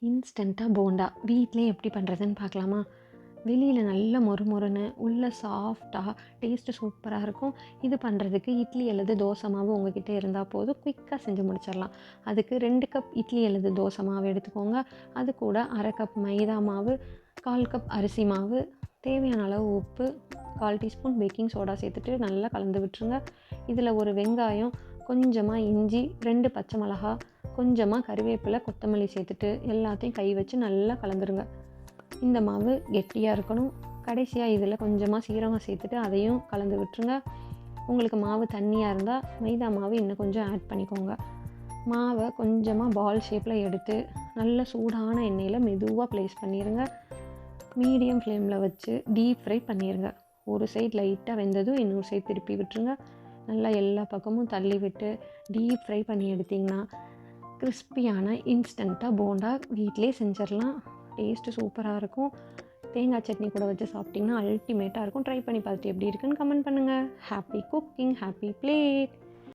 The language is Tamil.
இன்ஸ்டண்ட்டாக போண்டா வீட்டிலே எப்படி பண்ணுறதுன்னு பார்க்கலாமா? வெளியில் நல்ல மொறு மொறுன்னு உள்ள சாஃப்டாக டேஸ்ட்டு சூப்பராக இருக்கும். இது பண்ணுறதுக்கு இட்லி அல்லது தோசை மாவு உங்ககிட்ட இருந்தால் போதும், குயிக்காக செஞ்சு முடிச்சிடலாம். அதுக்கு 2 கப் இட்லி அல்லது தோசை மாவு எடுத்துக்கோங்க. அது கூட 1/2 கப் மைதா மாவு, 1/4 கப் அரிசி மாவு, தேவையான அளவு உப்பு, 1/4 டீஸ்பூன் பேக்கிங் சோடா சேர்த்துட்டு நல்லா கலந்து விட்டுருங்க. இதில் ஒரு வெங்காயம், கொஞ்சமாக இஞ்சி, 2 பச்சை மிளகா, கொஞ்சமாக கறிவேப்பிலை, கொத்தமல்லி சேர்த்துட்டு எல்லாத்தையும் கை வச்சு நல்லா கலந்துருங்க. இந்த மாவு கெட்டியாக இருக்கணும். கடைசியாக இதில் கொஞ்சமாக சீரகம் சேர்த்துட்டு அதையும் கலந்து விட்டுருங்க. உங்களுக்கு மாவு தண்ணியாக இருந்தால் மைதா மாவு இன்னும் கொஞ்சம் ஆட் பண்ணிக்கோங்க. மாவை கொஞ்சமாக பால் ஷேப்பில் எடுத்து நல்ல சூடான எண்ணெயில் மெதுவாக ப்ளேஸ் பண்ணிடுங்க. மீடியம் ஃப்ளேமில் வச்சு டீப் ஃப்ரை பண்ணிடுங்க. ஒரு சைடு லைட்டாக வெந்ததும் இன்னொரு சைடு திருப்பி விட்டுருங்க. நல்லா எல்லா பக்கமும் தள்ளி விட்டு டீப் ஃப்ரை பண்ணி எடுத்திங்கன்னா கிறிஸ்பியான இன்ஸ்டண்ட்டாக போண்டா வீட்டிலே செஞ்சிடலாம். டேஸ்ட்டு சூப்பராக இருக்கும். தேங்காய் சட்னி கூட வச்சு சாப்பிட்டிங்கன்னா அல்டிமேட்டாக இருக்கும். ட்ரை பண்ணி பார்த்துட்டு எப்படி இருக்குன்னு கமெண்ட் பண்ணுங்கள். Happy cooking, happy plate.